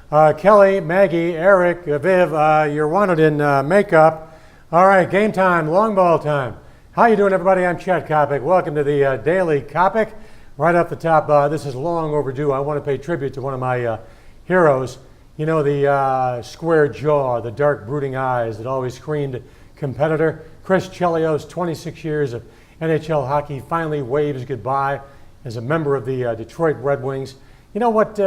Kelly, Maggie, Eric, Viv, you're wanted in makeup. All right, game time, long ball time. How you doing, everybody? I'm Chet Coppock. Welcome to the Daily Coppock. Right off the top, this is long overdue. I want to pay tribute to one of my heroes. You know, the square jaw, the dark brooding eyes that always screamed competitor. Chris Chelios, 26 years of NHL hockey, finally waves goodbye as a member of the Detroit Red Wings. You know what,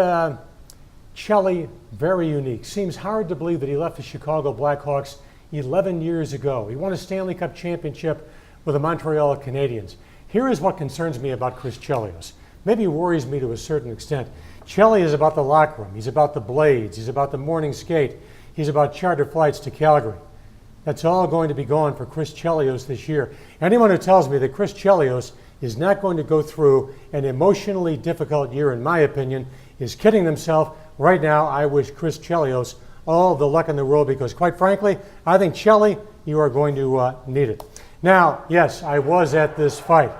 Chelly, very unique. Seems hard to believe that he left the Chicago Blackhawks 11 years ago. He won a Stanley Cup championship with the Montreal Canadiens. Here is what concerns me about Chris Chelios. Maybe worries me to a certain extent. Chelly is about the locker room. He's about the blades. He's about the morning skate. He's about charter flights to Calgary. That's all going to be gone for Chris Chelios this year. Anyone who tells me that Chris Chelios is not going to go through an emotionally difficult year, in my opinion, is kidding themselves. Right now, I wish Chris Chelios all the luck in the world because, quite frankly, I think, Chelly, you are going to need it. Now, yes, I was at this fight.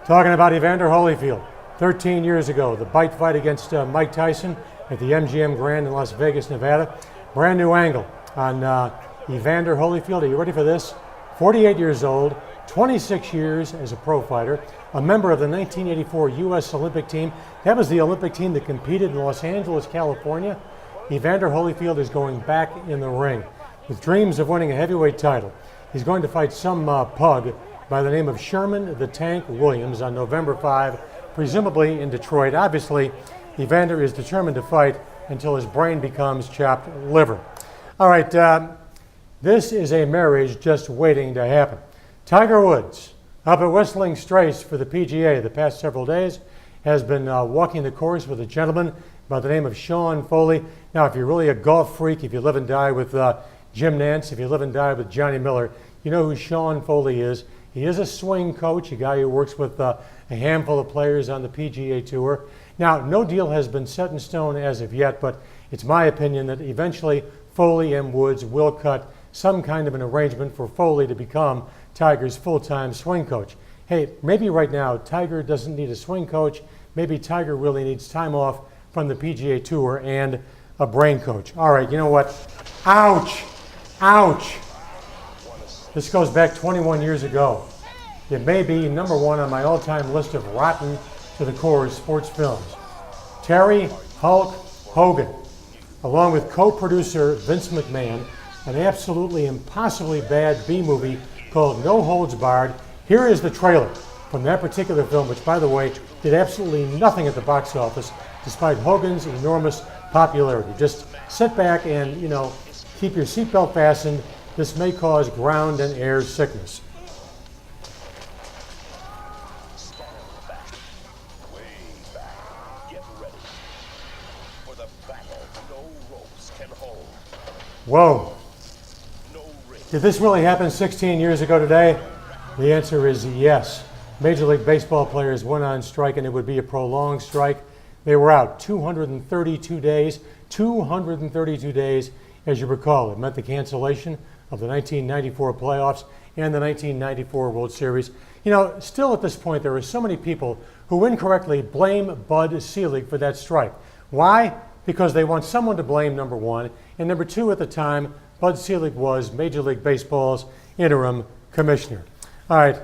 Talking about Evander Holyfield, 13 years ago, the bite fight against Mike Tyson at the MGM Grand in Las Vegas, Nevada. Brand new angle on Evander Holyfield. Are you ready for this? 48 years old, 26 years as a pro fighter, a member of the 1984 U.S. Olympic team. That was the Olympic team that competed in Los Angeles, California. Evander Holyfield is going back in the ring with dreams of winning a heavyweight title. He's going to fight some pug by the name of Sherman the Tank Williams on November 5, presumably in Detroit. Obviously, Evander is determined to fight until his brain becomes chopped liver. All right, this is a marriage just waiting to happen. Tiger Woods, up at Whistling Straits for the PGA the past several days, has been walking the course with a gentleman by the name of Sean Foley. Now, if you're really a golf freak, if you live and die with Jim Nantz, if you live and die with Johnny Miller, you know who Sean Foley is. He is a swing coach, a guy who works with a handful of players on the PGA Tour. Now, no deal has been set in stone as of yet, but it's my opinion that eventually Foley and Woods will cut some kind of an arrangement for Foley to become Tiger's full-time swing coach. Hey, maybe right now Tiger doesn't need a swing coach. Maybe Tiger really needs time off from the PGA Tour and a brain coach. All right, you know what? Ouch! Ouch! This goes back 21 years ago. It may be number one on my all-time list of rotten to the core sports films. Terry Hulk Hogan, along with co-producer Vince McMahon, an absolutely impossibly bad B-movie called No Holds Barred. Here is the trailer from that particular film, which, by the way, did absolutely nothing at the box office, despite Hogan's enormous popularity. Just sit back and, you know, keep your seatbelt fastened. This may cause ground and air sickness. Whoa. Did this really happen 16 years ago today? The answer is yes. Major League Baseball players went on strike, and it would be a prolonged strike. They were out 232 days. 232 days, as you recall. It meant the cancellation of the 1994 playoffs and the 1994 World Series. You know, still at this point, there are so many people who incorrectly blame Bud Selig for that strike. Why? Because they want someone to blame, number one, and number two, at the time, Bud Selig was Major League Baseball's interim commissioner. All right,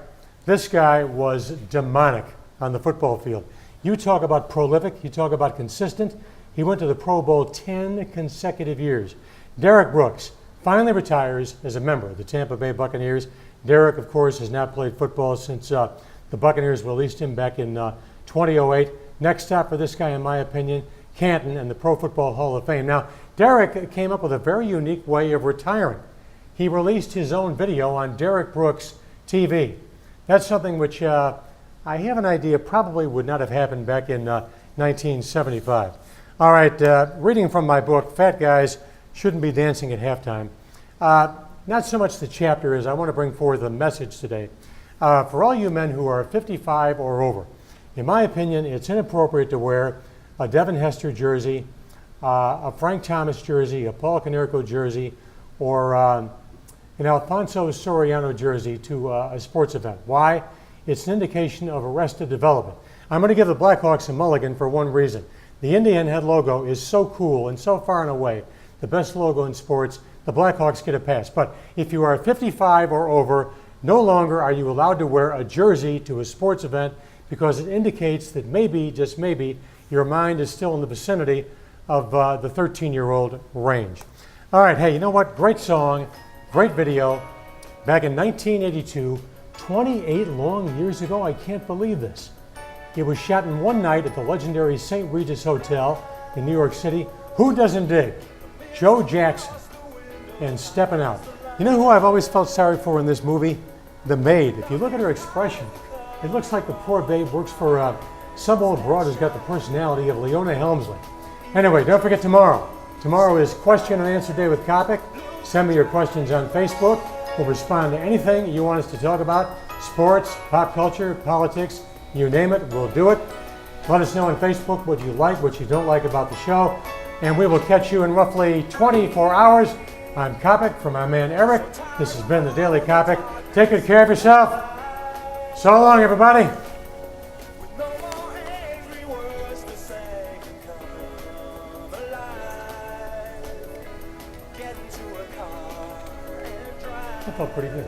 this guy was demonic on the football field. You talk about prolific, you talk about consistent. He went to the Pro Bowl 10 consecutive years. Derek Brooks finally retires as a member of the Tampa Bay Buccaneers. Derek, of course, has not played football since the Buccaneers released him back in 2008. Next stop for this guy, in my opinion, Canton and the Pro Football Hall of Fame. Now, Derek came up with a very unique way of retiring. He released his own video on Derek Brooks TV. That's something which I have an idea probably would not have happened back in 1975. All right, reading from my book, Fat Guys Shouldn't Be Dancing at Halftime. Not so much the chapter as I want to bring forth a message today. For all you men who are 55 or over, in my opinion, it's inappropriate to wear a Devin Hester jersey, a Frank Thomas jersey, a Paul Konerko jersey, or an Alfonso Soriano jersey to a sports event. Why? It's an indication of arrested development. I'm going to give the Blackhawks a mulligan for one reason. The Indian head logo is so cool and so far and away the best logo in sports. The Blackhawks get a pass. But if you are 55 or over, no longer are you allowed to wear a jersey to a sports event because it indicates that maybe, just maybe, your mind is still in the vicinity of the 13-year-old range. All right, hey, you know what? Great song, great video. Back in 1982, 28 long years ago, I can't believe this. It was shot in one night at the legendary St. Regis Hotel in New York City. Who doesn't dig Joe Jackson and Steppin' Out? You know who I've always felt sorry for in this movie? The maid. If you look at her expression, it looks like the poor babe works for some old broad who's got the personality of Leona Helmsley. Anyway, don't forget tomorrow. Tomorrow is Question and Answer Day with Coppock. Send me your questions on Facebook. We'll respond to anything you want us to talk about. Sports, pop culture, politics, you name it, we'll do it. Let us know on Facebook what you like, what you don't like about the show. And we will catch you in roughly 24 hours. I'm Coppock for my man Eric. This has been the Daily Coppock. Take good care of yourself. So long, everybody. That felt pretty good.